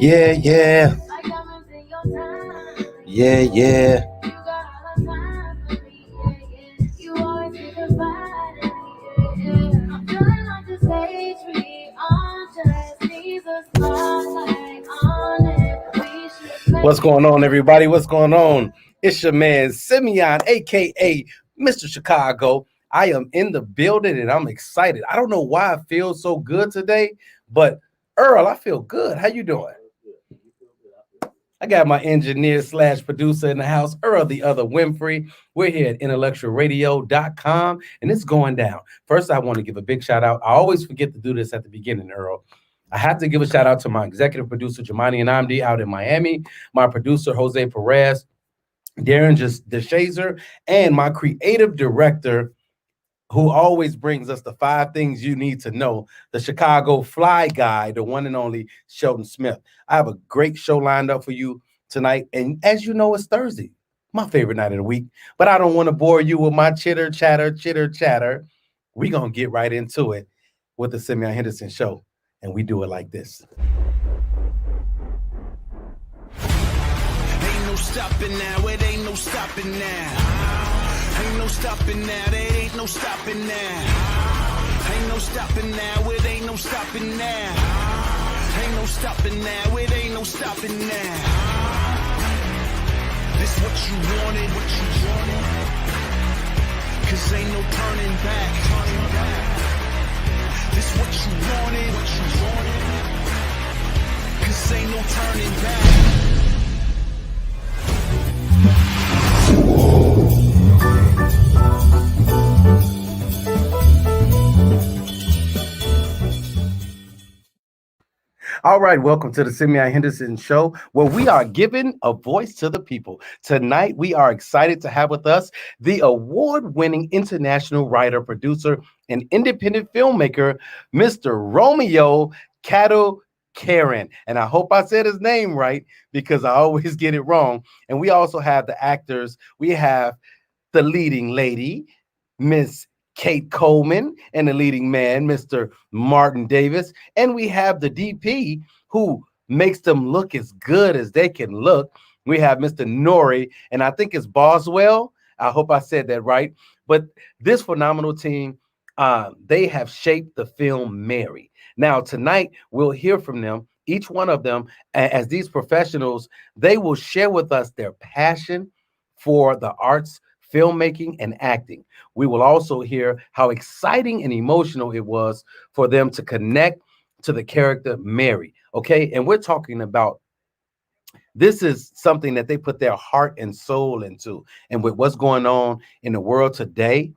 Yeah, yeah. Yeah, yeah. What's going on, everybody? What's going on? It's your man, Simeon, a.k.a. Mr. Chicago. I am in the building, and I'm excited. I don't know why I feel so good today, but Earl, I feel good. How you doing? I got my engineer / producer in the house, Earl the Other Winfrey. We're here at intellectualradio.com, and it's going down. First, I want to give a big shout out. I always forget to do this at the beginning, Earl. I have to give a shout out to my executive producer, Jamani Anamdi, out in Miami, my producer, Jose Perez, Darren DeShazer, and my creative director, who always brings us the 5 things you need to know, the Chicago Fly Guy, the one and only Sheldon Smith. I have a great show lined up for you tonight. And as you know, it's Thursday, my favorite night of the week. But I don't want to bore you with my chitter chatter. We're going to get right into it with the Simeon Henderson Show. And we do it like this. Ain't no stopping now, it ain't no stopping now. Ain't no stopping now, there ain't no stopping now. Ain't no stopping now, it ain't no stopping now. Ain't no stopping now, it ain't no stopping now. This what you wanted, cause ain't no turning back. This what you wanted, cause ain't no turning back. All right, welcome to the Simeon Henderson Show, where we are giving a voice to the people. Tonight, we are excited to have with us the award-winning international writer, producer, and independent filmmaker, Mr. Romeo Kattookaran. And I hope I said his name right, because I always get it wrong. And we also have the actors. We have the leading lady, Miss Kate Coleman, and the leading man, Mr. Martin Davis. And we have the DP who makes them look as good as they can look. We have Mr. Nuri, and I think it's Bauswell. I hope I said that right. But this phenomenal team, they have shaped the film Mary. Now, tonight, we'll hear from them, each one of them, as these professionals. They will share with us their passion for the arts, filmmaking, and acting. We will also hear how exciting and emotional it was for them to connect to the character Mary. Okay, and we're talking about, this is something that they put their heart and soul into. And with what's going on in the world today,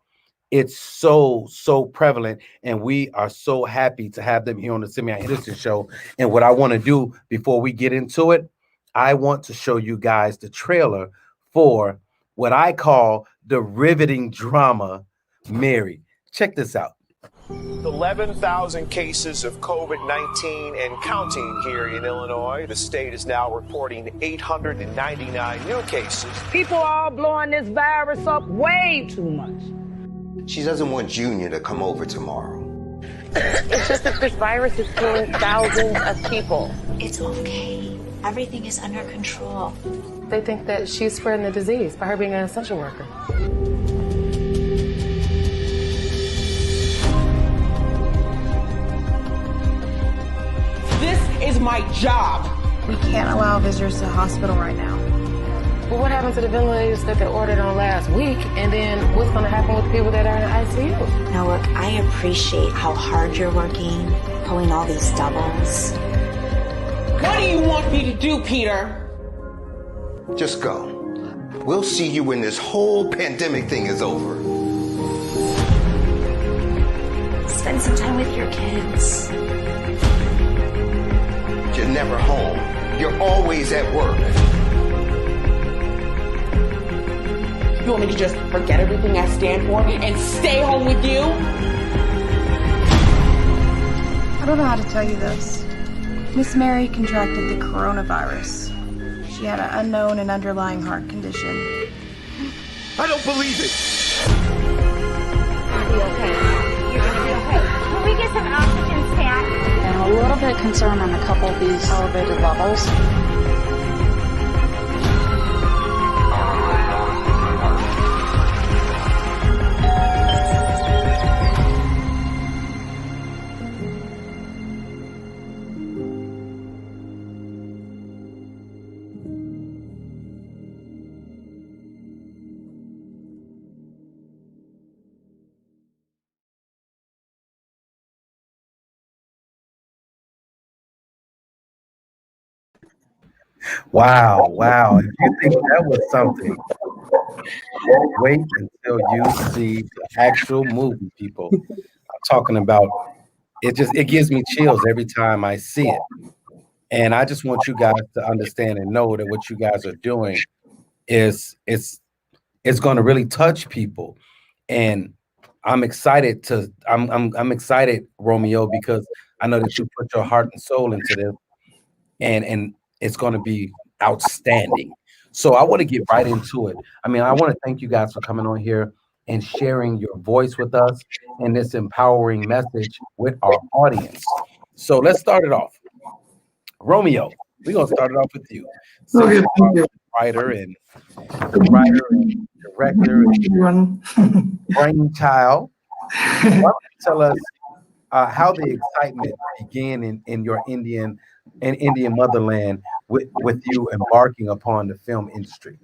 it's so prevalent, and we are so happy to have them here on the Simeon Henderson Show. And what I want to do before we get into it, I want to show you guys the trailer for what I call the riveting drama, Mary. Check this out. 11,000 cases of COVID-19 and counting here in Illinois. The state is now reporting 899 new cases. People are blowing this virus up way too much. She doesn't want Junior to come over tomorrow. It's just that this virus is killing thousands of people. It's okay. Everything is under control. They think that she's spreading the disease by her being an essential worker. This is my job. We can't allow visitors to the hospital right now. Well, what happened to the ventilators that they ordered on last week? And then what's going to happen with the people that are in the ICU? Now, look, I appreciate how hard you're working, pulling all these doubles. What do you want me to do, Peter? Just go. We'll see you when this whole pandemic thing is over. Spend some time with your kids. You're never home. You're always at work. You want me to just forget everything I stand for and stay home with you? I don't know how to tell you this. Miss Mary contracted the coronavirus. She had an unknown and underlying heart condition. I don't believe it. You'll be okay. You're gonna be okay. Can we get some oxygen, Stan? I'm a little bit concerned on a couple of these elevated levels. Wow, wow. If you think that was something, wait until you see the actual movie, people. I'm talking about it gives me chills every time I see it. And I just want you guys to understand and know that what you guys are doing is it's going to really touch people. And I'm excited, Romeo, because I know that you put your heart and soul into this, and it's going to be outstanding. So I want to get right into it. I mean, I want to thank you guys for coming on here and sharing your voice with us and this empowering message with our audience. So let's start it off. Romeo, we're gonna start it off with you. Since Okay, you thank you. are writer and director Everyone. and brainchild, why don't you tell us how the excitement began in your Indian motherland with you embarking upon the film industry?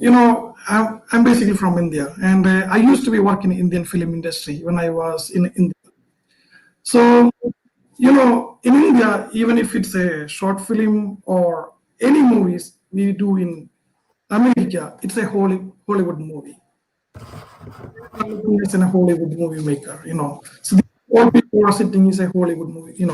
I'm basically from India, and I used to be working in Indian film industry when I was in India. So, in India, even if it's a short film or any movies we do in America, it's a Hollywood movie. It's a Hollywood movie maker. So all people are sitting is a Hollywood movie,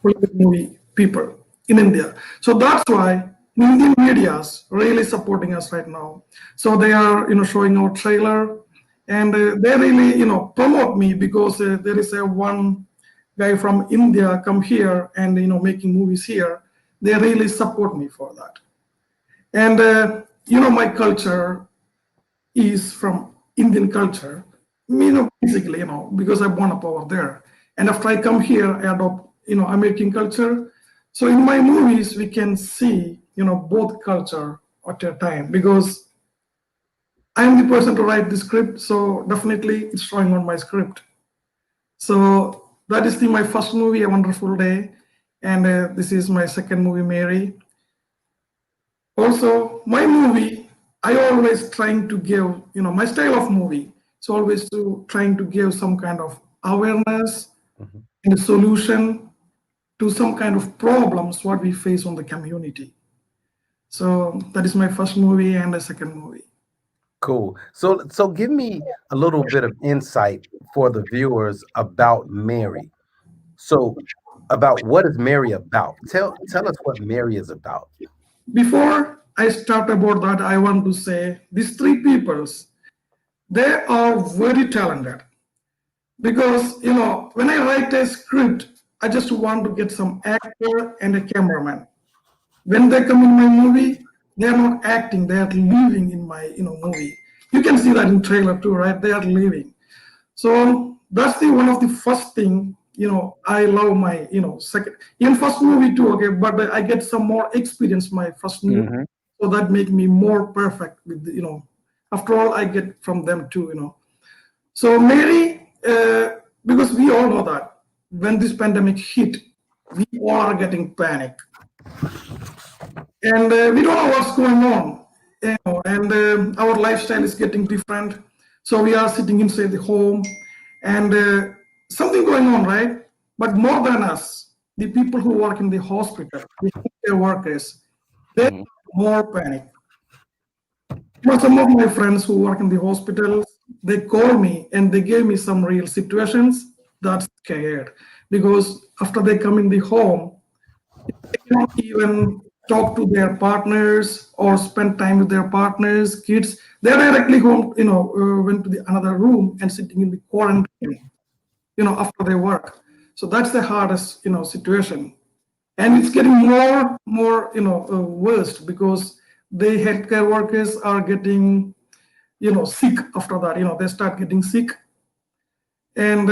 Hollywood movie people in India. So that's why Indian media's really supporting us right now. So they are, showing our trailer, and they really, promote me because there is a one guy from India come here and making movies here. They really support me for that. And my culture is from Indian culture. Basically, because I born up over there. And after I come here, I adopt, American culture. So in my movies, we can see, both culture at a time because I am the person to write the script. So definitely it's showing on my script. So that is my first movie, A Wonderful Day. And this is my second movie, Mary. Also, my movie, I always trying to give, my style of movie. It's always trying to give some kind of awareness and a solution to some kind of problems what we face on the community. So that is my first movie and the second movie. Cool. So give me a little bit of insight for the viewers about Mary. So about what is Mary about? Tell us what Mary is about. Before I start about that, I want to say these three peoples, they are very talented. Because, when I write a script, I just want to get some actor and a cameraman. When they come in my movie, they are not acting, they are living in my, movie. You can see that in trailer too, right? They are living. So that's one of the first thing, I love my, second, even first movie too, okay, but I get some more experience my first movie. So that make me more perfect with, after all I get from them too, So Mary, because we all know that when this pandemic hit, we all are getting panic. And we don't know what's going on, and our lifestyle is getting different. So we are sitting inside the home, and something going on, right? But more than us, the people who work in the hospital, the healthcare workers, they have more panic. Some of my friends who work in the hospitals, they call me and they gave me some real situations that's scared because after they come in the home, they cannot even talk to their partners or spend time with their partners, kids. They're directly home, went to the another room and sitting in the quarantine, after their work. So that's the hardest, situation. And it's getting more, worse because the healthcare workers are getting, sick after that. They start getting sick, and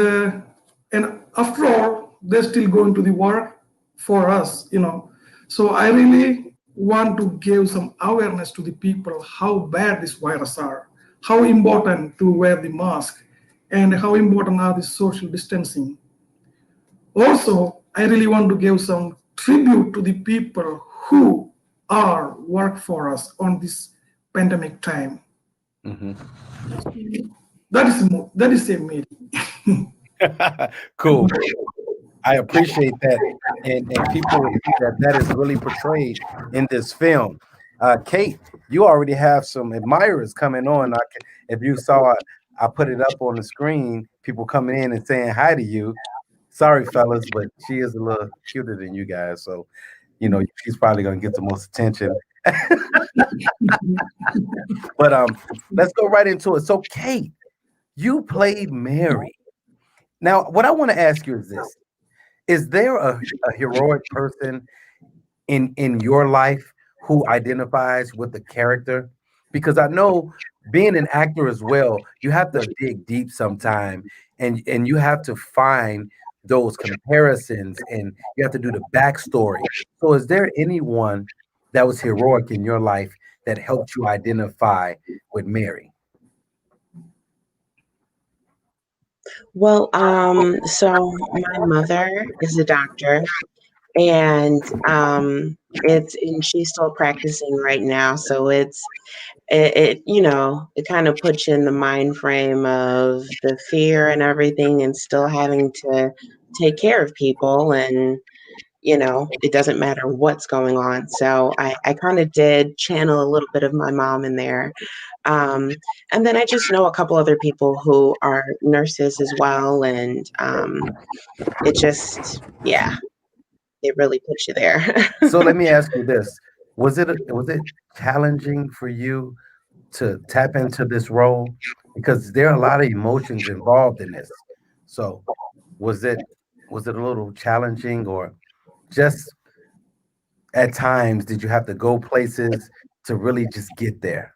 after all, they're still going to the work for us, So I really want to give some awareness to the people how bad this virus are, how important to wear the mask, and how important are the social distancing. Also, I really want to give some tribute to the people who are work for us on this pandemic time. Mm-hmm. That is a me. Cool. I appreciate that, and people will see that that is really portrayed in this film. Kate, you already have some admirers coming on. If you saw it, I put it up on the screen. People coming in and saying hi to you. Sorry, fellas, but she is a little cuter than you guys, so she's probably gonna get the most attention. But let's go right into it. So, Kate, you played Mary. Now, what I want to ask you is this. Is there a heroic person in your life who identifies with the character? Because I know being an actor as well, you have to dig deep sometime and you have to find those comparisons and you have to do the backstory. So is there anyone that was heroic in your life that helped you identify with Mary? Well, so my mother is a doctor, and she's still practicing right now. So it kind of puts you in the mind frame of the fear and everything, and still having to take care of people, and it doesn't matter what's going on. So I kind of did channel a little bit of my mom in there. And then I just know a couple other people who are nurses as well. And it just, yeah, it really puts you there. So let me ask you this. Was it challenging for you to tap into this role? Because there are a lot of emotions involved in this. So was it was it a little challenging or just at times did you have to go places to really just get there?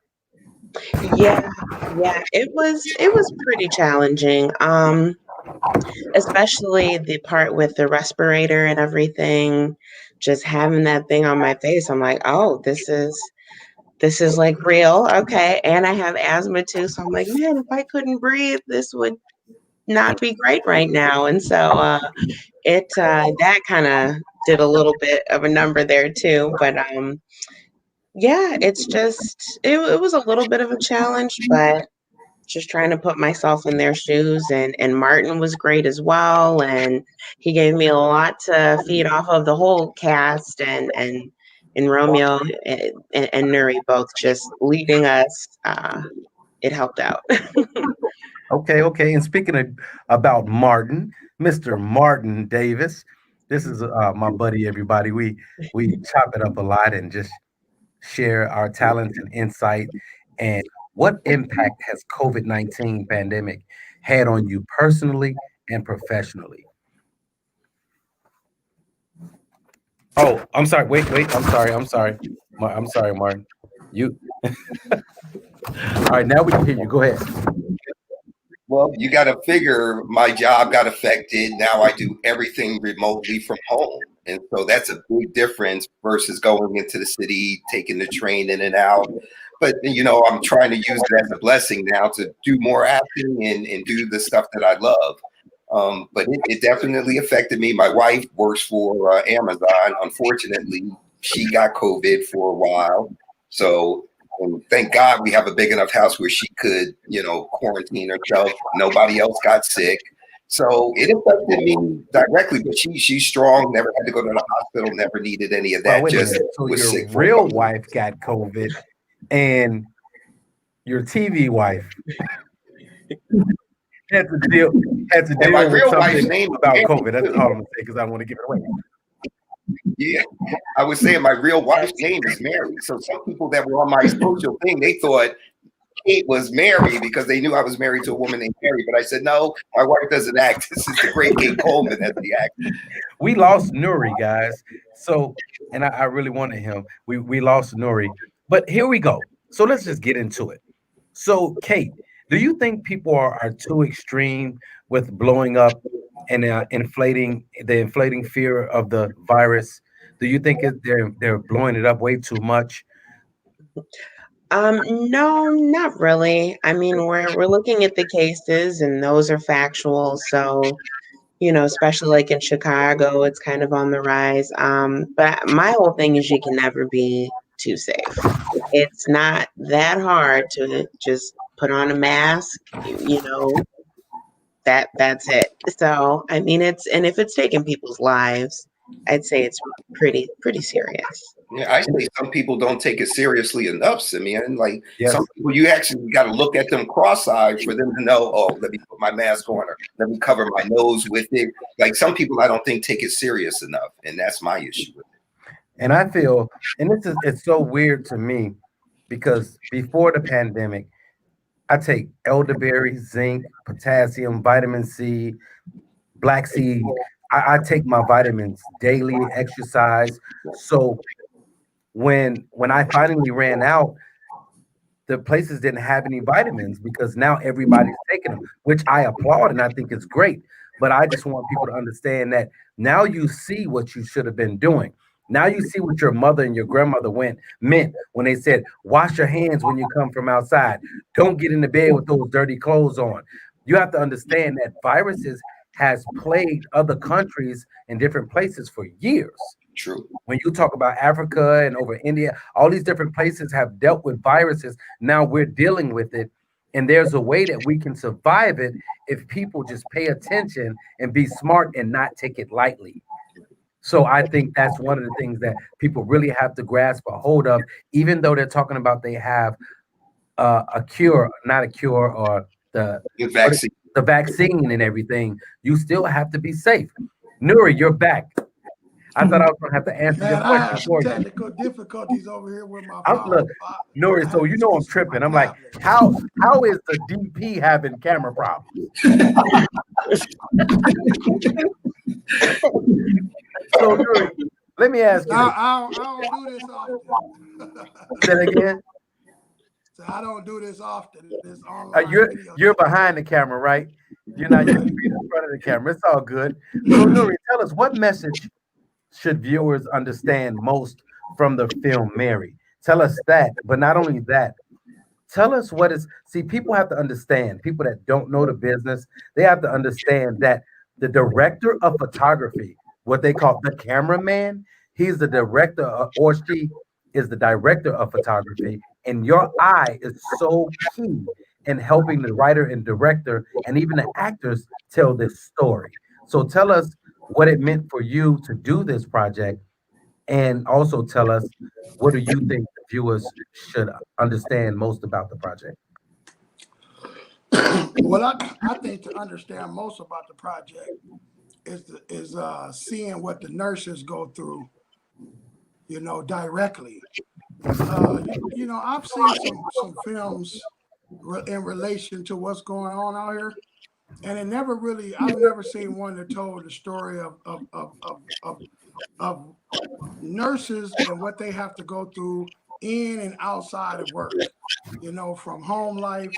Yeah, yeah, it was pretty challenging. Especially the part with the respirator and everything, just having that thing on my face. I'm like, oh, this is like real. Okay. And I have asthma too. So I'm like, man, if I couldn't breathe, this would not be great right now. And so it that kind of did a little bit of a number there too. But yeah, it was a little bit of a challenge, but just trying to put myself in their shoes, and Martin was great as well, and he gave me a lot to feed off of, the whole cast, and Romeo and Nuri both just leading us. It helped out. Okay, okay. And speaking about Martin, Mr. Martin Davis, this is my buddy. Everybody, we chop it up a lot and just share our talents and insight. And what impact has COVID-19 pandemic had on you personally and professionally? Oh, I'm sorry. Wait. I'm sorry. I'm sorry, Martin. You. All right, now we can hear you. Go ahead. Well, you got to figure my job got affected. Now I do everything remotely from home. And so that's a big difference versus going into the city, taking the train in and out. But, I'm trying to use it as a blessing now to do more acting and do the stuff that I love. But it definitely affected me. My wife works for Amazon. Unfortunately, she got COVID for a while. So and thank God we have a big enough house where she could, quarantine herself. Nobody else got sick. So it affected me directly, but she's strong, never had to go to the hospital, never needed any of that. Wait a Just minute. So was your sick. real wife got COVID, and your TV wife had to deal And my with real wife's something name about is COVID. That's Mary. all I'm gonna say because I don't want to give it away. Yeah, I was saying my real wife's name is Mary. So some people that were on my social thing, they thought Kate was Mary because they knew I was married to a woman named Mary. But I said, no, my wife doesn't act. This is the great Kate Coleman that's the actor. We lost Nuri, guys. So, and I really wanted him. We lost Nuri, but here we go. So let's just get into it. So, Kate, do you think people are too extreme with blowing up and the inflating fear of the virus? Do you think they're blowing it up way too much? No, not really. I mean, we're looking at the cases and those are factual. So, especially like in Chicago, it's kind of on the rise. But my whole thing is you can never be too safe. It's not that hard to just put on a mask, that's it. So, I mean, and if it's taking people's lives, I'd say it's pretty serious. Yeah, I say some people don't take it seriously enough, Simeon. Like Yes. some people, you actually got to look at them cross-eyed for them to know, oh, let me put my mask on or let me cover my nose with it. Like some people I don't think take it serious enough. And that's my issue with it. And I feel, and it's so weird to me because before the pandemic, I take elderberry, zinc, potassium, vitamin C, black seed. I take my vitamins daily, exercise. So when I finally ran out, the places didn't have any vitamins because now everybody's taking them, which I applaud and I think it's great. But I just want people to understand that now you see what you should have been doing. Now you see what your mother and your grandmother meant when they said, wash your hands when you come from outside. Don't get in the bed with those dirty clothes on. You have to understand that viruses has plagued other countries in different places for years. True. When you talk about Africa and over India, all these different places have dealt with viruses. Now we're dealing with it. And there's a way that we can survive it if people just pay attention and be smart and not take it lightly. So I think that's one of the things that people really have to grasp a hold of, even though they're talking about they have a cure, not a cure, or the vaccine and everything. You still have to be safe. Nuri, you're back. I thought I was going to have to answer your Man, I question have for some you. technical difficulties over here with my Look, Nuri, so you know I'm tripping. I'm like, how is the DP having camera problems? So, Nuri, let me ask you. I don't do this often. Say that again. So I don't do this often. This online you're behind the camera, right? You're not used to being in front of the camera. It's all good. So, Nuri, tell us, what message should viewers understand most from the film Mary? Tell us that, but not only that, tell us what is. See, people have to understand. People that don't know the business, they have to understand that the director of photography, what they call the cameraman, he's the director, or she is the director of photography, and your eye is so key in helping the writer and director and even the actors tell this story. So tell us what it meant for you to do this project, and also tell us what do you think the viewers should understand most about the project. Well, I think to understand most about the project is seeing what the nurses go through, directly. I've seen some films in relation to what's going on out here, and I've never seen one that told the story of nurses and what they have to go through in and outside of work, from home life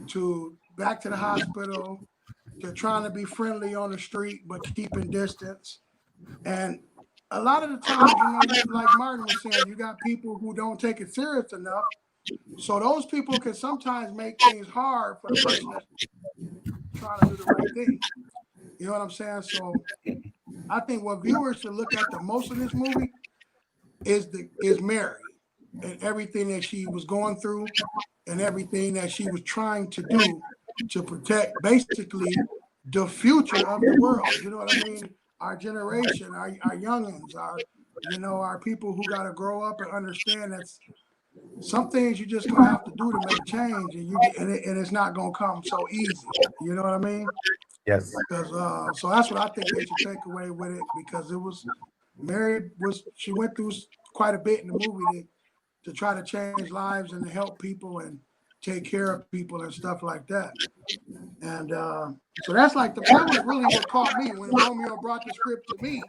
to back to the hospital to trying to be friendly on the street but keeping distance. And a lot of the times, like Martin was saying, you got people who don't take it serious enough. So those people can sometimes make things hard for the person that's trying to do the right thing. You know what I'm saying? So I think what viewers should look at the most of this movie is Mary and everything that she was going through and everything that she was trying to do to protect basically the future of the world. You know what I mean? Our generation, our youngins, our people who got to grow up and understand that some things you just gonna have to do to make change, and it's not gonna come so easy. You know what I mean? Yes. Because so that's what I think they should take away with it, because she went through quite a bit in the movie to try to change lives and to help people and take care of people and stuff like that. And so that was really what caught me when Romeo brought the script to me.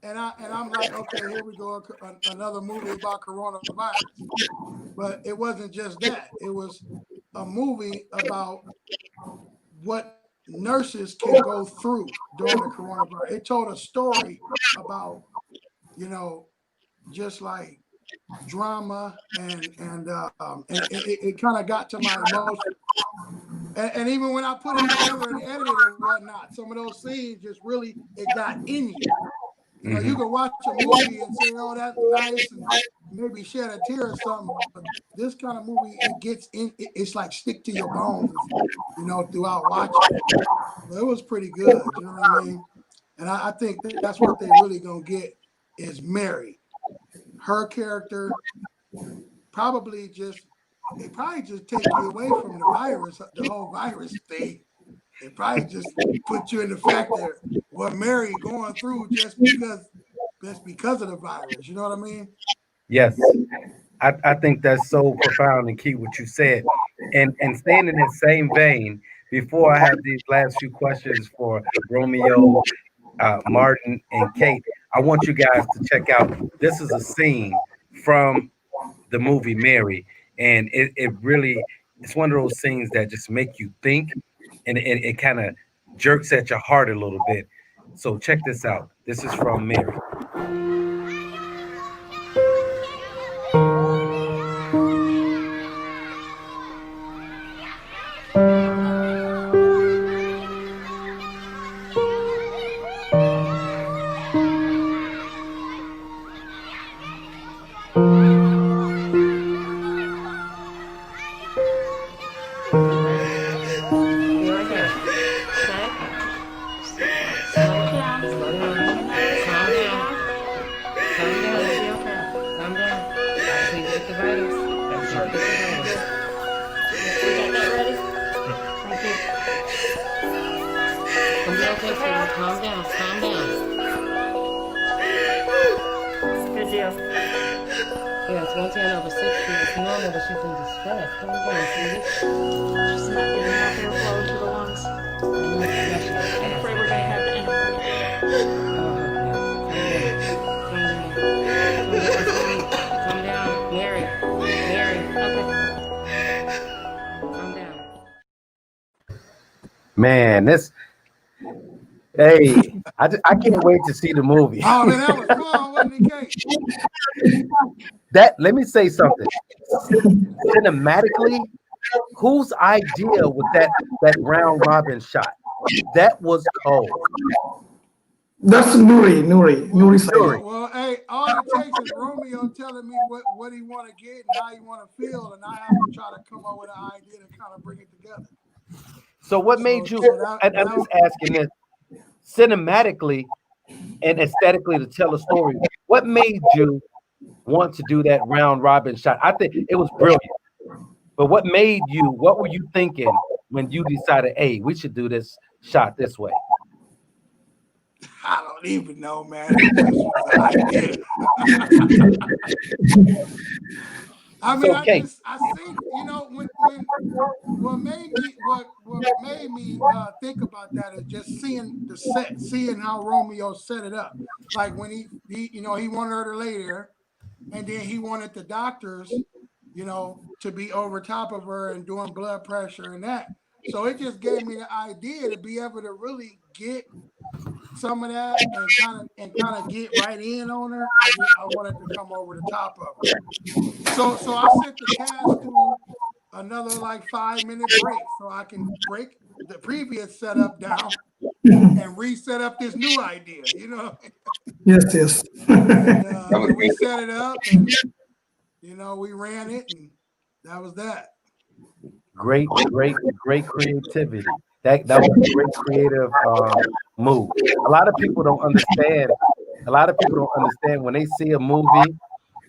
And I'm like, okay, here we go, another movie about coronavirus. But it wasn't just that. It was a movie about what nurses can go through during the coronavirus. It told a story about, you know, just like drama and it kind of got to my emotion. And even when I put it together and edited and whatnot, some of those scenes just really, it got in you. You know, you can watch a movie and say, oh, that's nice, and maybe shed a tear or something. But this kind of movie, it gets in, it's like stick to your bones, you know, throughout watching. But it was pretty good, you know what I mean? And I think that's what they really gonna get is Mary. Her character probably just take you away from the virus, the whole virus thing. It probably just put you in the fact that what Mary going through just because of the virus. You know what I mean? Yes. I think that's so profound and key what you said. And staying in that same vein, before I have these last few questions for Romeo, Martin, and Kate, I want you guys to check out. This is a scene from the movie Mary, and it really, it's one of those scenes that just make you think, and it kind of jerks at your heart a little bit. So check this out. This is from Mary. Man, hey, I can't wait to see the movie. Oh man, that was fun, wasn't it, Kate? Let me say something. Cinematically, whose idea was that round robin shot? That was cold. That's Nuri. Well, hey, all it takes is Romeo telling me what he want to get and how he want to feel, and I have to try to come up with an idea to kind of bring it together. So what made you, I'm just asking this, cinematically and aesthetically to tell a story, what made you want to do that round robin shot? I think it was brilliant. But what were you thinking when you decided, hey, we should do this shot this way? I don't even know, man. It I mean, so, I think, you know, what made me think about that is just seeing how Romeo set it up. Like when he you know, he wanted her to lay there, and then he wanted the doctors, you know, to be over top of her and doing blood pressure and that. So it just gave me the idea to be able to really get some of that and kind of get right in on her. I wanted to come over the top of her. So I sent the cast to another like 5-minute break so I can break the previous setup down and reset up this new idea, you know? Yes. And we set it up and, you know, we ran it and that was that. Great creativity. That was a great creative move. A lot of people don't understand when they see a movie,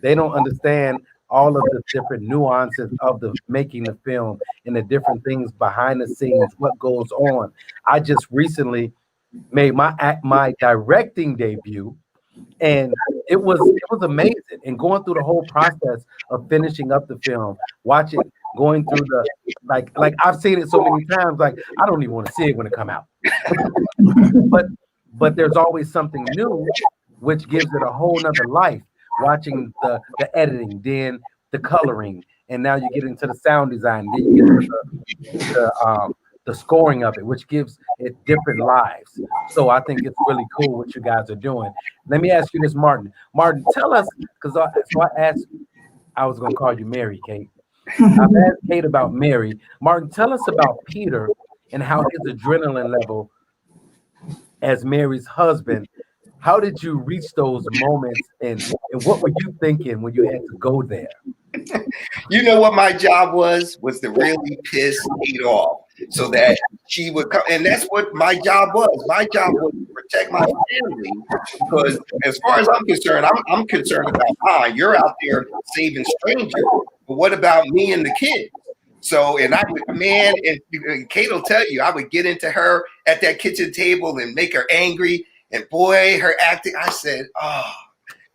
they don't understand all of the different nuances of the making the film and the different things behind the scenes, what goes on. I just recently made my directing debut, and it was amazing. And going through the whole process of finishing up the film, watching, going through the like I've seen it so many times, like I don't even want to see it when it come out. but there's always something new, which gives it a whole nother life. Watching the editing, then the coloring, and now you get into the sound design, then you get into the scoring of it, which gives it different lives. So I think it's really cool what you guys are doing. Let me ask you this, Martin. Martin, tell us, because I was going to call you Mary, Kate. I've asked Kate about Mary. Martin, tell us about Peter and how his adrenaline level as Mary's husband. How did you reach those moments, and what were you thinking when you had to go there? You know what my job was to really piss Kate off so that she would come. And that's what my job was. My job was to protect my family because as far as I'm concerned, I'm concerned about mine. You're out there saving strangers. But what about me and the kids? So, and I would, man, and Kate will tell you, I would get into her at that kitchen table and make her angry. And boy, her acting, I said, oh,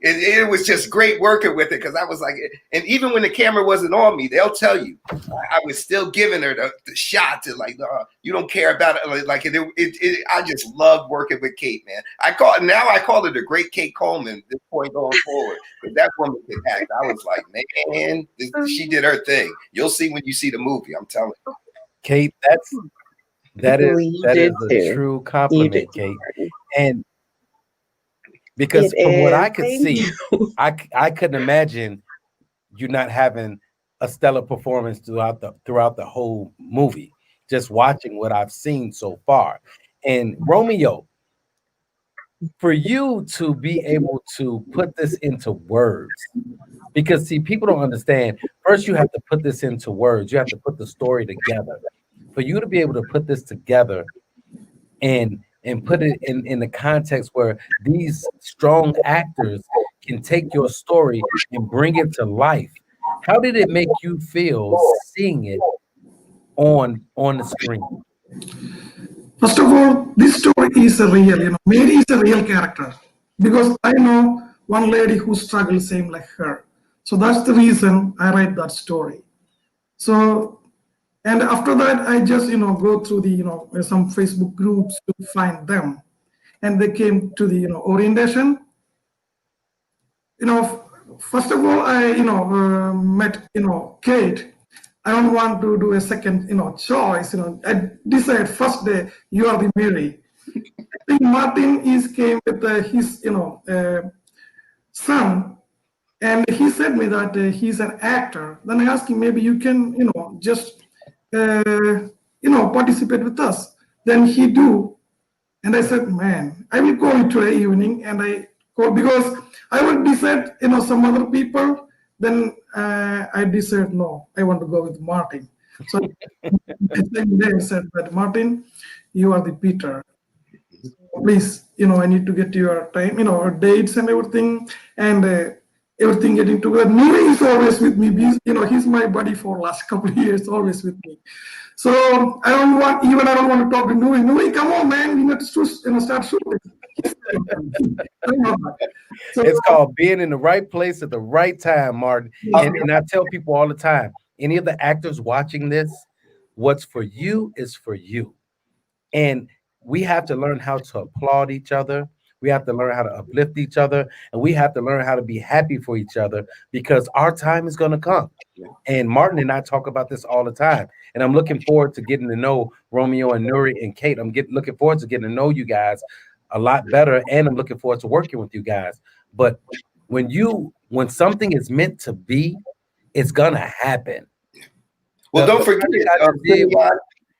it was just great working with it because I was like, and even when the camera wasn't on me, they'll tell you, I was still giving her the shots and like, you don't care about it. Like I just loved working with Kate, man. I call her the great Kate Coleman at this point going forward because that woman can act. I was like, man, she did her thing. You'll see when you see the movie. I'm telling you, Kate. That is a true compliment, Kate. And because from what I could see, I couldn't imagine you not having a stellar performance throughout the whole movie. Just watching what I've seen so far, and Romeo, for you to be able to put this into words, because see, people don't understand. First, you have to put this into words. You have to put the story together. For you to be able to put this together and put it in the context where these strong actors can take your story and bring it to life. How did it make you feel seeing it on the screen? First of all, this story is a real, Mary is a real character because I know one lady who struggles same like her. So that's the reason I write that story. So, and after that, I just, go through the, some Facebook groups to find them. And they came to the, orientation. First of all, I, met, Kate. I don't want to do a second, choice. I decided first day, you are the Mary. I think Martin came with his, son. And he said me that he's an actor. Then I asked him, maybe you can, just participate with us. Then he do. And I said, man, I will go today evening. And I go because I would decide, some other people. Then I decided, no, I want to go with Martin. So I said that, Martin, you are the Peter. Please, I need to get your time, dates and everything. And everything getting together. Nuri is always with me. He's my buddy for last couple of years, always with me. So I don't want to talk to Nuri. Nuri, come on, man. We need to start shooting. So, it's called being in the right place at the right time, Martin. And I tell people all the time, any of the actors watching this, what's for you is for you. And we have to learn how to applaud each other. We have to learn how to uplift each other, and we have to learn how to be happy for each other because our time is going to come. And Martin and I talk about this all the time. And I'm looking forward to getting to know Romeo and Nuri and Kate. I'm looking forward to getting to know you guys a lot better, and I'm looking forward to working with you guys. But when something is meant to be, it's gonna happen. Well, don't forget,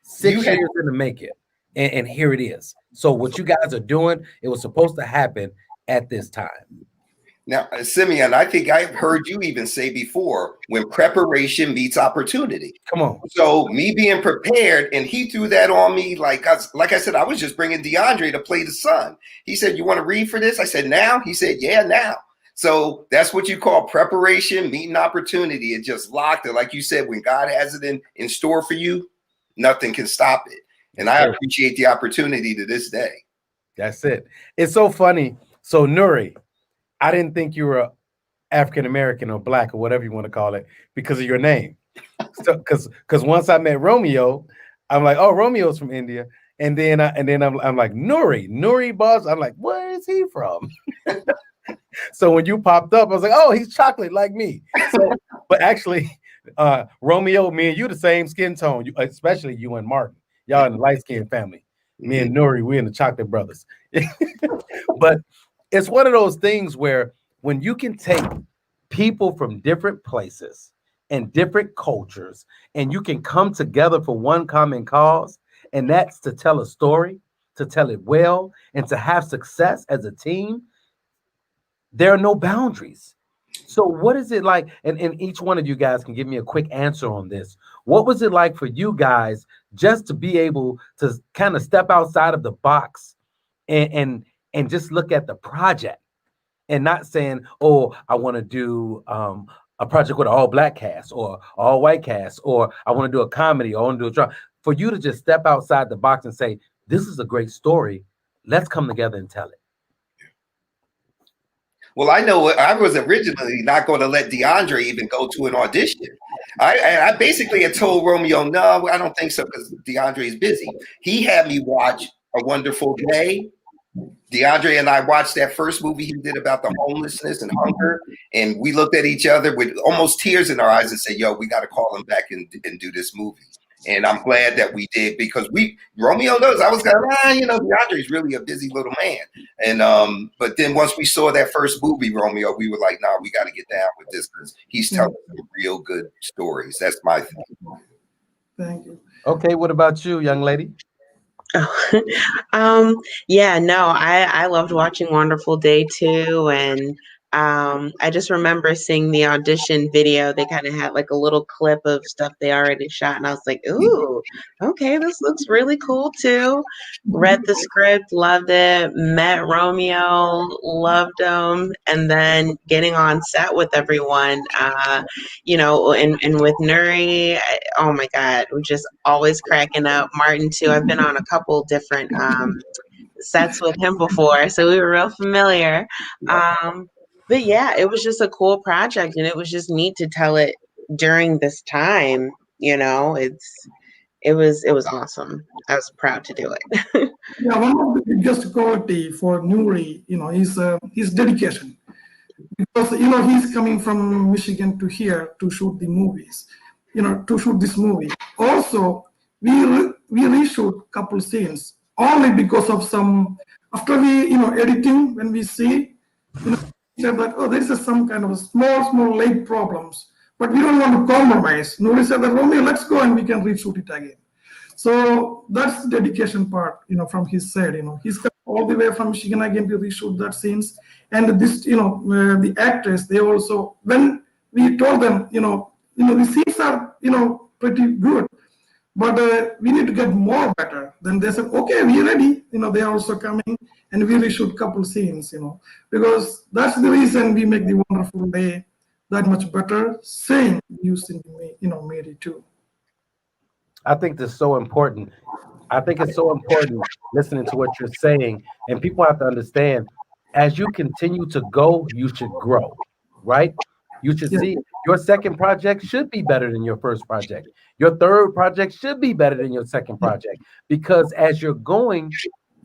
6 years in to make it, and here it is. So what you guys are doing, it was supposed to happen at this time. Now, Simeon, I think I've heard you even say before, when preparation meets opportunity. Come on. So me being prepared, and he threw that on me like I said, I was just bringing DeAndre to play the son. He said, you want to read for this? I said, now? He said, yeah, now. So that's what you call preparation, meeting opportunity. It just locked it. Like you said, when God has it in store for you, nothing can stop it. And I appreciate the opportunity to this day. That's it. It's so funny. So Nuri, I didn't think you were African-American or black or whatever you want to call it because of your name. So, because once I met Romeo, I'm like, oh, Romeo's from India. And then I'm like, Nuri Boss. I'm like, where is he from? So when you popped up, I was like, oh, he's chocolate like me. So, but actually, Romeo, me and you the same skin tone, especially you and Martin. Y'all in the light skinned family. Me and Nuri, we in the chocolate brothers. But it's one of those things where when you can take people from different places and different cultures, and you can come together for one common cause, and that's to tell a story, to tell it well, and to have success as a team, there are no boundaries. So what is it like? And each one of you guys can give me a quick answer on this. What was it like for you guys just to be able to kind of step outside of the box and just look at the project and not saying, oh, I want to do a project with an all black cast or all white cast, or I want to do a comedy or I want to do a drama. For you to just step outside the box and say, this is a great story. Let's come together and tell it. Well, I know I was originally not going to let DeAndre even go to an audition. I basically had told Romeo, no, I don't think so, because DeAndre is busy. He had me watch A Wonderful Day. DeAndre and I watched that first movie he did about the homelessness and hunger, and we looked at each other with almost tears in our eyes and said, yo, we got to call him back and do this movie. And I'm glad that we did, because Romeo knows I was going, DeAndre's really a busy little man. And but then once we saw that first movie, Romeo, we were like, nah, we got to get down with this, because he's telling some real good stories. That's my thing. Thank you. Okay, what about you, young lady? Yeah, no, I loved watching Wonderful Day too, and I just remember seeing the audition video. They kind of had like a little clip of stuff they already shot, and I was like, ooh, okay, this looks really cool too. Read the script, loved it, met Romeo, loved him, and then getting on set with everyone, and with Nuri, oh my God, we're just always cracking up. Martin too, I've been on a couple different sets with him before, so we were real familiar. But yeah, it was just a cool project, and it was just neat to tell it during this time. It was awesome. I was proud to do it. Yeah, one of the biggest quality for Nuri, is his dedication, because he's coming from Michigan to here to shoot the movies, to shoot this movie. Also, we reshoot couple scenes only because of some, after we editing, when we see, said that, oh, this is some kind of small leg problems, but we don't want to compromise. Nuri said that, Romeo, let's go and we can reshoot it again. So that's the dedication part, from his side. He's come all the way from Michigan again to reshoot that scenes. And this, the actors, they also, when we told them, the scenes are, pretty good, but we need to get more better. Then they said, okay, we're ready. They are also coming, and we reshoot couple scenes, because that's the reason we make The Wonderful Day that much better. Same used in, Mary too. I think that's so important. I think it's so important listening to what you're saying, and people have to understand, as you continue to go, you should grow, right? You should see your second project should be better than your first project. Your third project should be better than your second project, because as you're going,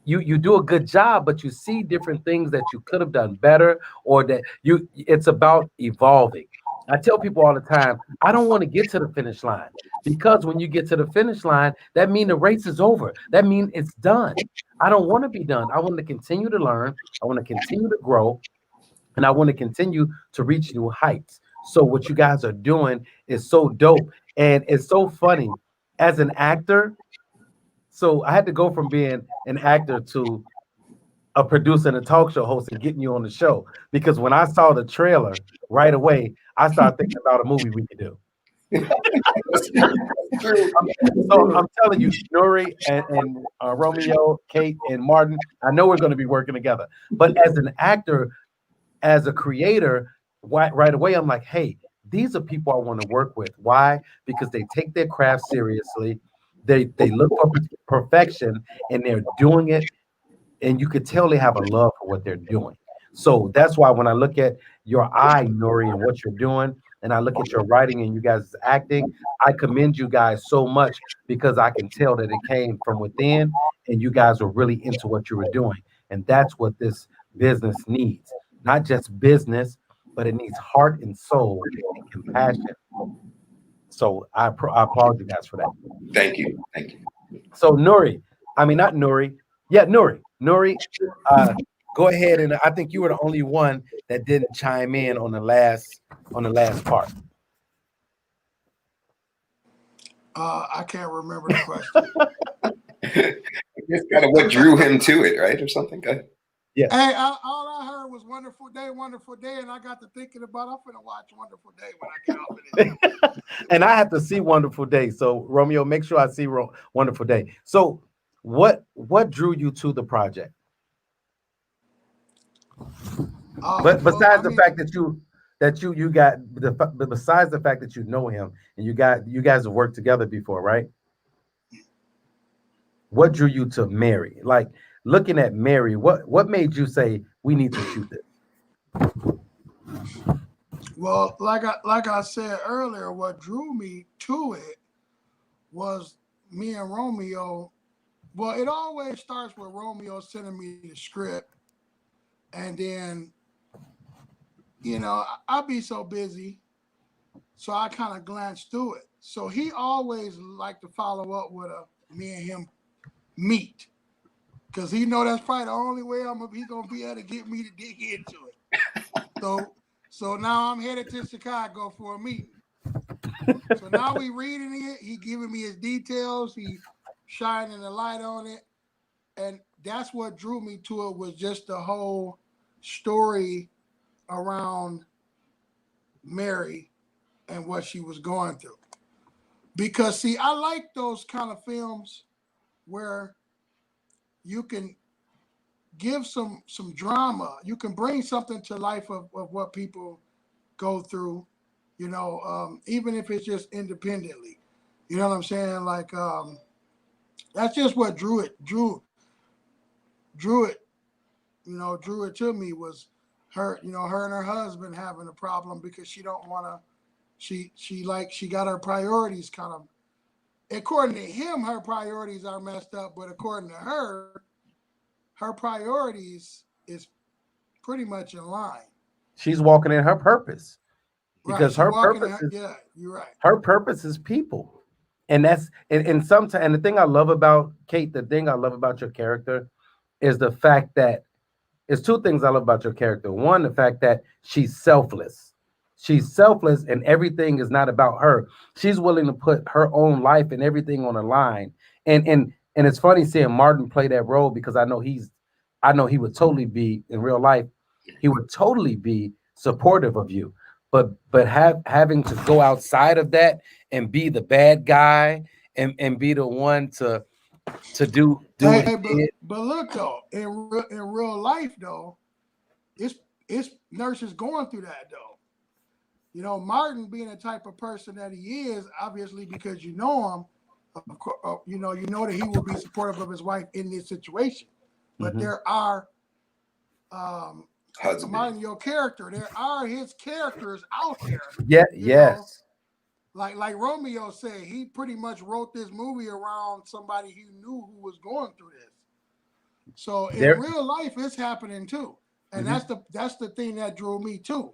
you do a good job, but you see different things that you could have done better, or that it's about evolving. I tell people all the time, I don't want to get to the finish line, because when you get to the finish line, that means the race is over. That means it's done. I don't want to be done. I want to continue to learn. I want to continue to grow, and I want to continue to reach new heights. So what you guys are doing is so dope, and it's so funny. As an actor, so I had to go from being an actor to a producer and a talk show host and getting you on the show, because when I saw the trailer right away, I started thinking about a movie we could do. So I'm telling you, Nuri and Romeo, Kate, and Martin, I know we're going to be working together. But as an actor, as a creator, right away, I'm like, hey, these are people I want to work with. Why? Because they take their craft seriously. They look for perfection, and they're doing it. And you could tell they have a love for what they're doing. So that's why when I look at your eye, Nuri, and what you're doing, and I look at your writing and you guys' acting, I commend you guys so much, because I can tell that it came from within and you guys were really into what you were doing. And that's what this business needs. Not just business, but it needs heart and soul and compassion. So I applaud you guys for that. Thank you. Thank you. So Nuri, I mean not Nuri, yeah, Nuri, go ahead, and I think you were the only one that didn't chime in on the last part. I can't remember the question. It's kind of what drew him to it, right, or something. Go ahead. Yeah. Hey, all I heard was wonderful day, and I got to thinking about I'm gonna watch Wonderful Day when I get off of this. And I have to see Wonderful Day. So Romeo, make sure I see Wonderful Day. So what drew you to the project? But besides the fact that you got besides the fact that you know him and you guys have worked together before, right? What drew you to Mary? Like looking at Mary, what made you say we need to shoot this? Well, like I said earlier, what drew me to it was me and Romeo. Well, it always starts with Romeo sending me the script, and then I'll be so busy, so I kind of glance through it. So he always liked to follow up with me and him meet, because he know that's probably the only way he's gonna be able to get me to dig into it. So now I'm headed to Chicago for a meeting. So now we reading it. He giving me his details. He shining the light on it, and that's what drew me to it, was just the whole story around Mary and what she was going through. Because see, I like those kind of films where you can give some drama. You can bring something to life of what people go through, even if it's just independently. You know what I'm saying? Like that's just what drew it to me, was her, her and her husband having a problem because she don't want to, she got her priorities kind of, according to him, her priorities are messed up, but according to her priorities is pretty much in line. She's walking in her purpose. Because right, her purpose is, yeah, you're right. Her purpose is people. And that's and sometimes, and the thing I love about Kate, the thing I love about your character is the fact that it's two things I love about your character. One, the fact that she's selfless. She's selfless and everything is not about her. She's willing to put her own life and everything on the line. And it's funny seeing Martin play that role, because I know he would totally be in real life, he would totally be supportive of you. But having to go outside of that and be the bad guy and be the one to do but look though, in real life though, it's nurses going through that though. Martin being the type of person that he is, obviously because you know him, of course, you know that he will be supportive of his wife in this situation. But there are Martin, your character, there are his characters out there. Yeah, yes. Like Romeo said, he pretty much wrote this movie around somebody he knew who was going through this. So in real life, it's happening too, and that's the thing that drew me too.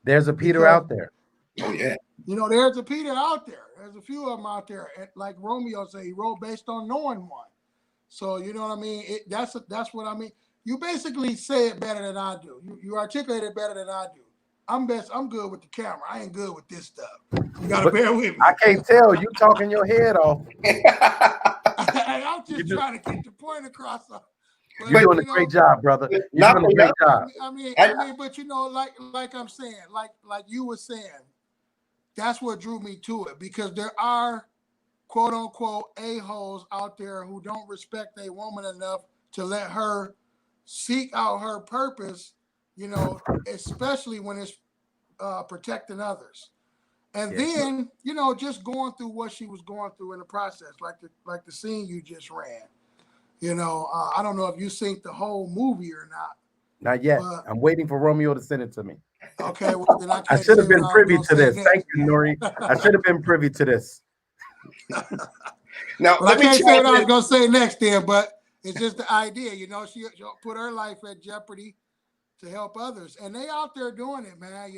There's a Peter out there. Oh yeah. There's a Peter out there. There's a few of them out there. And like Romeo said, he wrote based on knowing one. So you know what I mean. That's what I mean. You basically say it better than I do. You articulate it better than I do. I'm good with the camera. I ain't good with this stuff. You gotta bear with me. I can't tell. You talking your head off. I'm just trying to get the point across. You're doing a great job, brother. You're doing a great job. I mean, but like I'm saying, like you were saying, that's what drew me to it, because there are quote unquote a-holes out there who don't respect a woman enough to let her seek out her purpose, especially when it's protecting others. And then, just going through what she was going through in the process, like the scene you just ran. I don't know if you synced the whole movie or not. Not yet. I'm waiting for Romeo to send it to me. Okay, well then I should have been privy to this. Thank you, Nuri. I should have been privy to this. Now, I can't say what I was going to say next then, but it's just the idea, she'll put her life at jeopardy to help others, and they out there doing it, man. I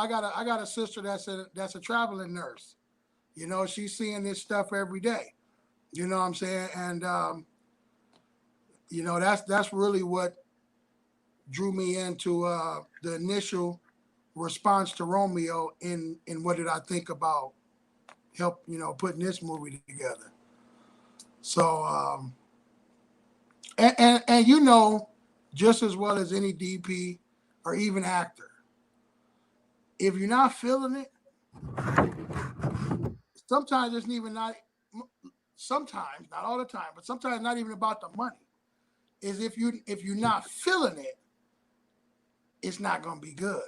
got a sister that's a traveling nurse. She's seeing this stuff every day. You know what I'm saying? And you know, that's really what drew me into the initial response to Romeo in what did I think about putting this movie together. So and you know, just as well as any DP or even actor, if you're not feeling it, sometimes it's even not. Sometimes, not all the time, but sometimes not even about the money. Is if you're not feeling it, it's not gonna be good.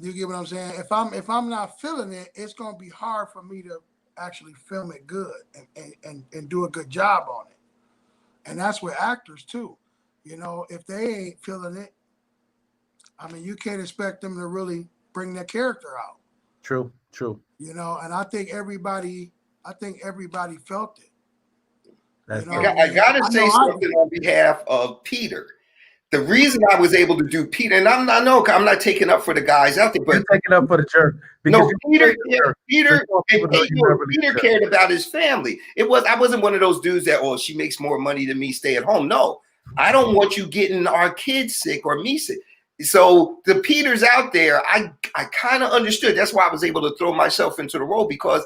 You get what I'm saying? If I'm not feeling it, it's gonna be hard for me to actually film it good and do a good job on it. And that's with actors too. You know, if they ain't feeling it, I mean, you can't expect them to really bring their character out. True. You know, and I think everybody felt it. That's I gotta say something on behalf of Peter. The reason I was able to do Peter, and I'm not taking up for the guys out there, but you're taking up for the jerk. No, Peter cared about his family. I wasn't one of those dudes that, she makes more money than me, stay at home. No, I don't want you getting our kids sick or me sick. So the Peters out there, I kind of understood. That's why I was able to throw myself into the role, because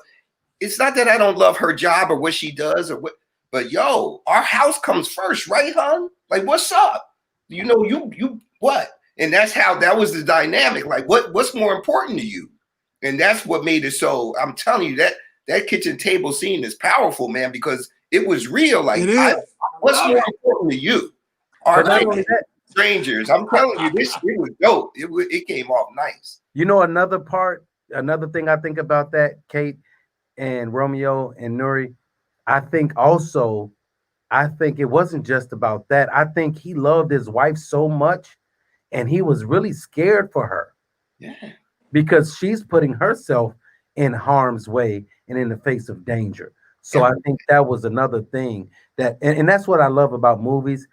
it's not that I don't love her job or what she does but our house comes first, right, hon? Like, what's up? You know, you what? And that was the dynamic. Like, what's more important to you? And that's what made it so. I'm telling you that kitchen table scene is powerful, man, because it was real. Like, what's more important to you? Our strangers. I'm telling you, it was dope. It came off nice. You know, another thing I think about that, Kate and Romeo and Nuri, I think it wasn't just about that. I think he loved his wife so much, and he was really scared for her. Yeah. Because she's putting herself in harm's way and in the face of danger. So I think that was another thing and that's what I love about movies.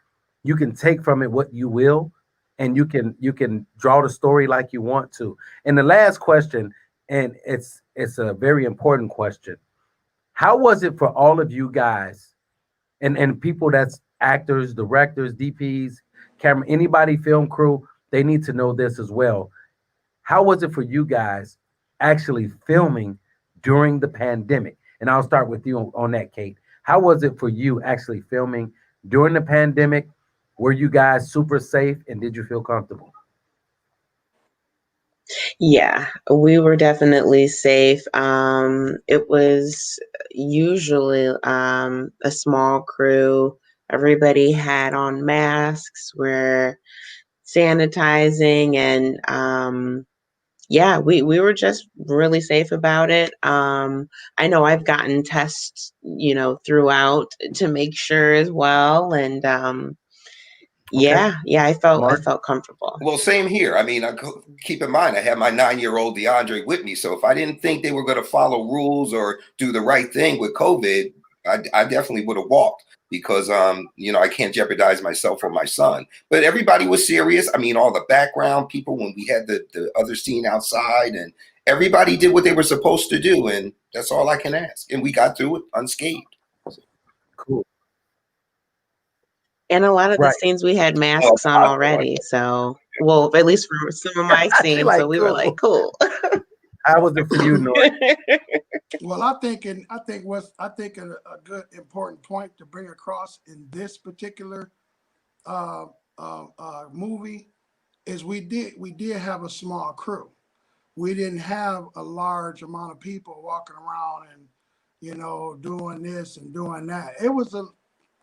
You can take from it what you will, and you can draw the story like you want to. And the last question, and it's a very important question. How was it for all of you guys and people that's actors, directors, DPs, camera, anybody, film crew, they need to know this as well. How was it for you guys actually filming during the pandemic? And I'll start with you on that, Kate. How was it for you actually filming during the pandemic? Were you guys super safe, and did you feel comfortable? Yeah, we were definitely safe. It was usually a small crew. Everybody had on masks. We're sanitizing, and yeah, we were just really safe about it. I know I've gotten tests, throughout to make sure as well, and I felt comfortable. Well, same here. I mean, keep in mind, I had my 9-year-old DeAndre with me. So if I didn't think they were going to follow rules or do the right thing with COVID, I definitely would have walked, because, I can't jeopardize myself or my son. But everybody was serious. I mean, all the background people, when we had the other scene outside, and everybody did what they were supposed to do. And that's all I can ask. And we got through it unscathed. Cool. And a lot of the scenes we had masks on already. So, well, at least for some of my scenes, like, so we were like, cool. How was it for you, Nuri? Well, I think a good important point to bring across in this particular movie is we did have a small crew. We didn't have a large amount of people walking around and doing this and doing that. It was a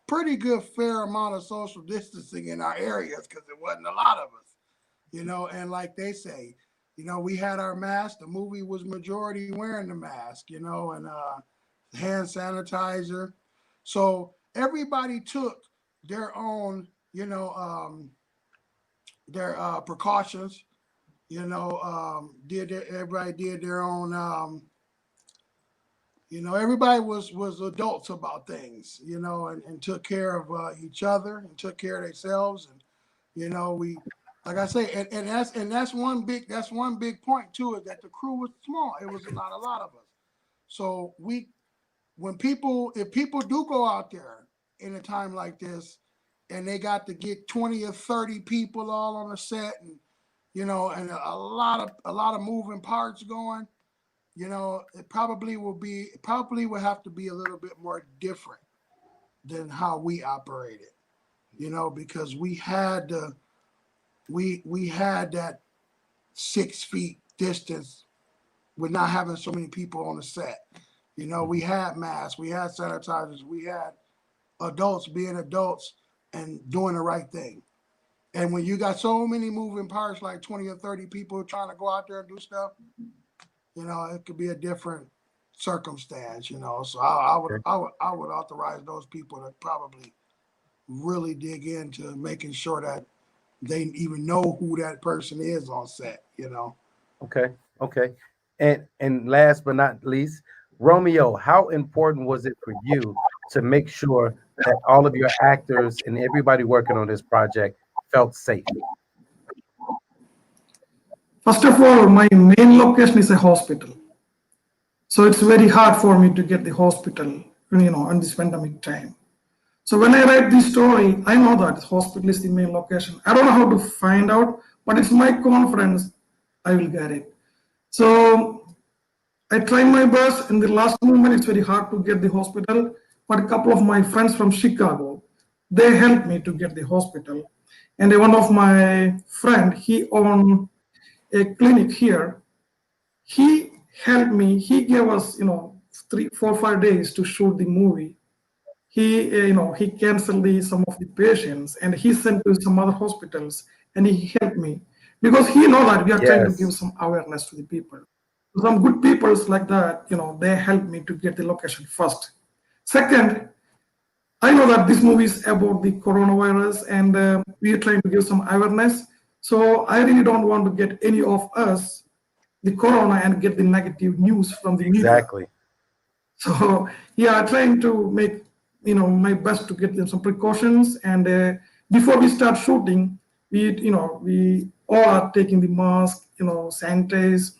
pretty good fair amount of social distancing in our areas, because it wasn't a lot of us, and like they say, we had our mask. The movie was majority wearing the mask, and hand sanitizer. So everybody took their own, their precautions, everybody did their own, everybody was adults about things, and took care of each other and took care of themselves. And, we, like I say, and that's one big point too, is that the crew was small. It was not a lot of us. So we if people do go out there in a time like this, and they got to get 20 or 30 people all on a set, and and a lot of moving parts going, it probably will have to be a little bit more different than how we operated, because we had that 6 feet distance with not having so many people on the set. We had masks, we had sanitizers, we had adults being adults and doing the right thing. And when you got so many moving parts, like 20 or 30 people trying to go out there and do stuff, it could be a different circumstance, So I would authorize those people to probably really dig into making sure that they even know who that person is on set, Okay. And last but not least, Romeo, how important was it for you to make sure that all of your actors and everybody working on this project felt safe? First of all, my main location is a hospital. So it's very hard for me to get the hospital, on this pandemic time. So when I write this story, I know that the hospital is the main location. I don't know how to find out, but it's my confidence I will get it. So I tried my best. In the last moment, it's very hard to get the hospital, but a couple of my friends from Chicago, they helped me to get the hospital. And one of my friend, he owned a clinic here. He helped me. He gave us, 3, 4, 5 days to shoot the movie. He canceled some of the patients, and he sent to some other hospitals, and he helped me because he know that we are trying to give some awareness to the people. Some good people like that, they helped me to get the location first. Second, I know that this movie is about the coronavirus, and we are trying to give some awareness. So I really don't want to get any of us the corona and get the negative news from the media. Exactly. So yeah, trying to make my best to get them some precautions. And before we start shooting, we all are taking the mask, sanitize.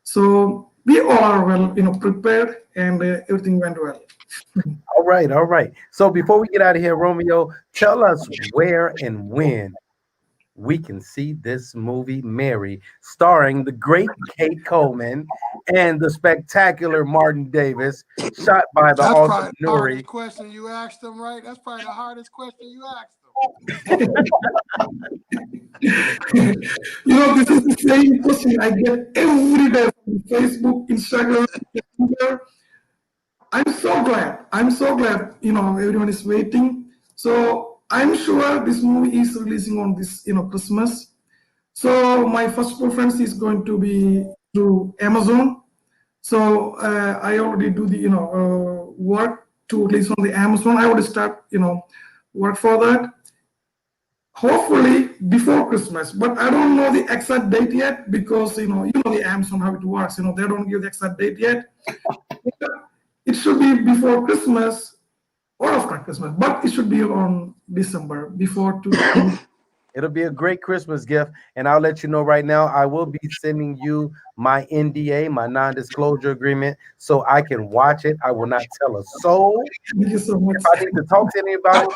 So we all are well, prepared, and everything went well. All right. So before we get out of here, Romeo, tell us where and when we can see this movie, Mary, starring the great Kate Coleman and the spectacular Martin Davis, shot by the awesome Nuri. Nuri. Question you asked them, right? That's probably the hardest question you asked them. This is the same question I get every day from Facebook, Instagram, Twitter. I'm so glad, everyone is waiting. So I'm sure this movie is releasing on this, Christmas. So my first preference is going to be through Amazon. So I already do the, work to release on the Amazon. I already start, work for that. Hopefully before Christmas, but I don't know the exact date yet because, the Amazon, how it works, they don't give the exact date yet. It should be before Christmas or after Christmas, but it should be on December before to. It'll be a great Christmas gift, and I'll let you know right now. I will be sending you my NDA, my non-disclosure agreement, so I can watch it. I will not tell a soul. Thank you so much. If I need to talk to anybody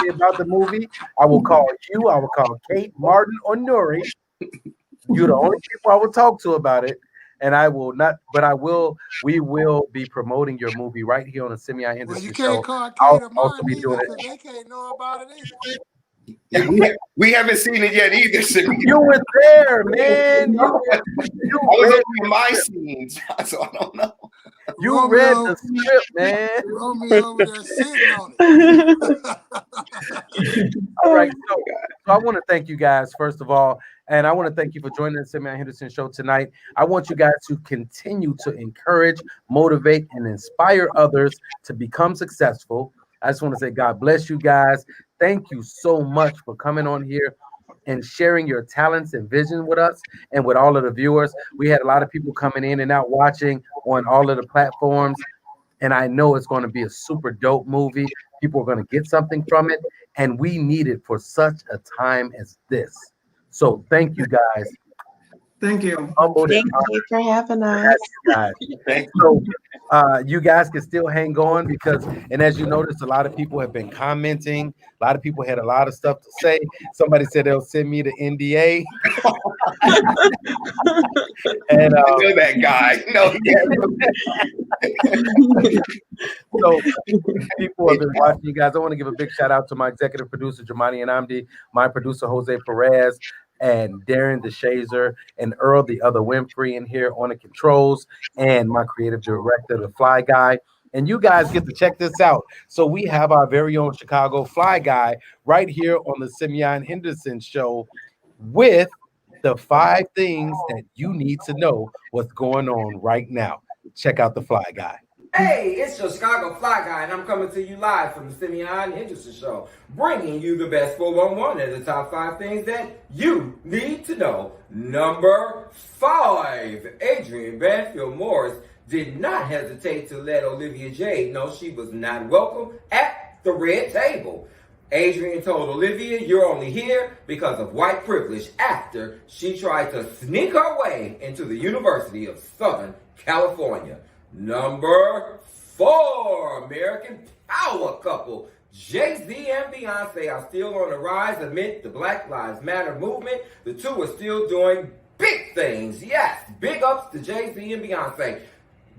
about the movie, I will call you. I will call Kate, Martin, or Nuri. You're the only people I will talk to about it. And I will not, but we will be promoting your movie right here on the Simeon Henderson Show. I'll also be doing it. They can't know about it either. Yeah, we haven't seen it yet either. Simeon. You were there, man. I was in my scenes, so I don't know. You Romeo, read the script, man. Romeo was sitting on it. All right, so I want to thank you guys, first of all, and I want to thank you for joining the Simeon Henderson Show tonight. I want you guys to continue to encourage, motivate, and inspire others to become successful. I just want to say God bless you guys. Thank you so much for coming on here and sharing your talents and vision with us and with all of the viewers. We had a lot of people coming in and out watching on all of the platforms, and I know it's going to be a super dope movie. People are going to get something from it, and we need it for such a time as this. So thank you, guys. Thank you. Humbled Thank and you for having us. honored, guys. So you guys can still hang on because, and as you notice, a lot of people have been commenting. A lot of people had a lot of stuff to say. Somebody said they'll send me the NDA. And I know that guy. No, so people have been watching you guys. I want to give a big shout out to my executive producer, Jamani Anamdi, my producer, Jose Perez, and Darren DeShazer, and Earl, the other Winfrey in here on the controls, and my creative director, the Fly Guy. And you guys get to check this out. So we have our very own Chicago Fly Guy right here on the Simeon Henderson Show with the 5 things that you need to know what's going on right now. Check out the Fly Guy. Hey, it's your Chicago Fly Guy, and I'm coming to you live from the Simeon Henderson Show, bringing you the best 411 and the top 5 things that you need to know. Number 5, Adrian Banfield Morris did not hesitate to let Olivia Jade know she was not welcome at the red table. Adrian told Olivia, "You're only here because of white privilege," after she tried to sneak her way into the University of Southern California. Number 4, American power couple Jay-Z and Beyonce are still on the rise amid the Black Lives Matter movement. The two are still doing big things. Yes, big ups to Jay-Z and Beyonce.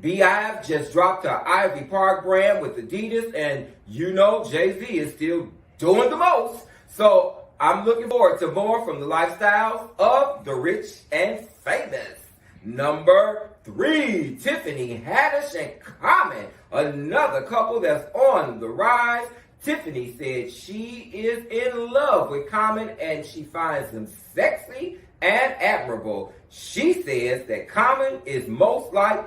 Beehive just dropped her Ivy Park brand with Adidas, and you know Jay-Z is still doing the most. So I'm looking forward to more from the lifestyles of the rich and famous. Number 3, Tiffany Haddish and Coleman, another couple that's on the rise. Tiffany said she is in love with Coleman and she finds him sexy and admirable. She says that Coleman is most like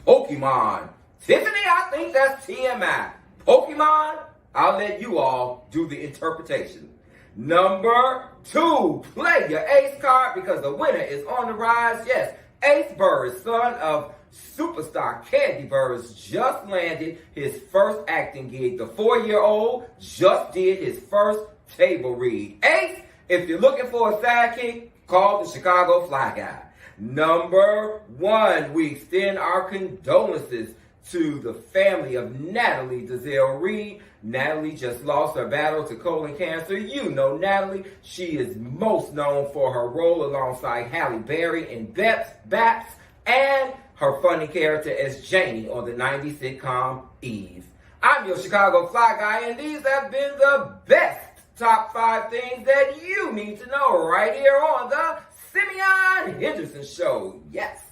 Pokemon. Tiffany, I think that's TMI. Pokemon, I'll let you all do the interpretation. Number 2, play your ace card because the winner is on the rise. Yes, Ace Burrs, son of superstar Candy Burrs, just landed his first acting gig. The 4-year-old just did his first table read. Ace, if you're looking for a sidekick, call the Chicago Fly Guy. Number 1, we extend our condolences to the family of Natalie Dazelle Reed. Natalie just lost her battle to colon cancer. You know Natalie. She is most known for her role alongside Halle Berry in Baps and her funny character as Janie on the 90s sitcom Eve. I'm your Chicago Fly Guy, and these have been the best top 5 things that you need to know right here on the Simeon Henderson Show. Yes.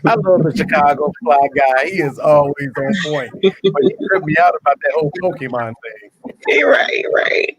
I love the Chicago Fly Guy. He is always on point. But he tripped me out about that whole Pokemon thing. Right.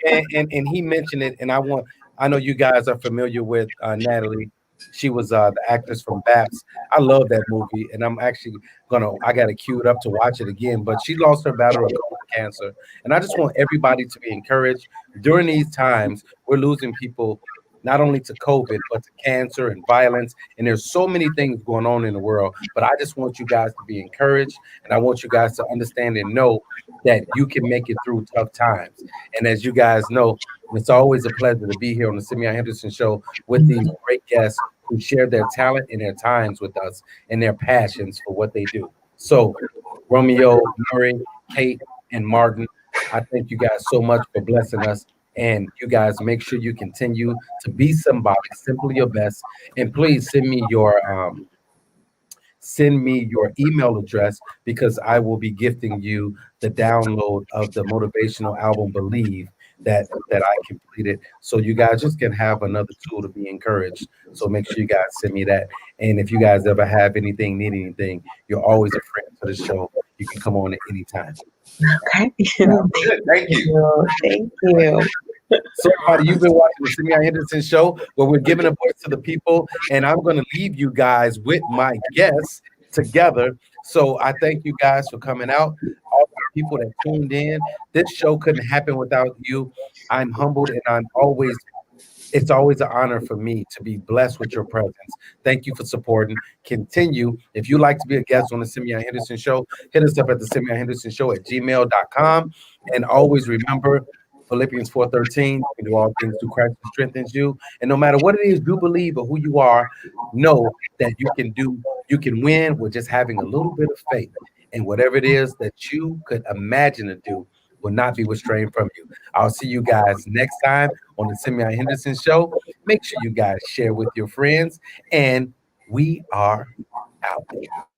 and he mentioned it, and I know you guys are familiar with Natalie. She was the actress from Baps. I love that movie, and I'm actually I got it queued up to watch it again. But she lost her battle of colon cancer, and I just want everybody to be encouraged. During these times, we're losing people not only to COVID, but to cancer and violence. And there's so many things going on in the world. But I just want you guys to be encouraged. And I want you guys to understand and know that you can make it through tough times. And as you guys know, it's always a pleasure to be here on the Simeon Henderson Show with these great guests who share their talent and their times with us and their passions for what they do. So Romeo, Nuri, Kate, and Martin, I thank you guys so much for blessing us. And you guys make sure you continue to be somebody, simply your best. And please send me your email address because I will be gifting you the download of the motivational album Believe that I completed. So you guys just can have another tool to be encouraged. So make sure you guys send me that. And if you guys ever have anything, need anything, you're always a friend to the show. You can come on at any time. Okay. Thank you. Thank you. So, you've been watching the Simeon Henderson Show, where we're giving a voice to the people, and I'm going to leave you guys with my guests together. So, I thank you guys for coming out. All the people that tuned in, this show couldn't happen without you. I'm humbled, and it's always an honor for me to be blessed with your presence. Thank you for supporting. Continue. If you'd like to be a guest on the Simeon Henderson Show, hit us up at the Simeon Henderson Show at gmail.com. And always remember, Philippians 4:13, you can do all things through Christ who strengthens you. And no matter what it is you believe or who you are, know that you can win with just having a little bit of faith. And whatever it is that you could imagine to do will not be restrained from you. I'll see you guys next time on the Simeon Henderson Show. Make sure you guys share with your friends, and we are out.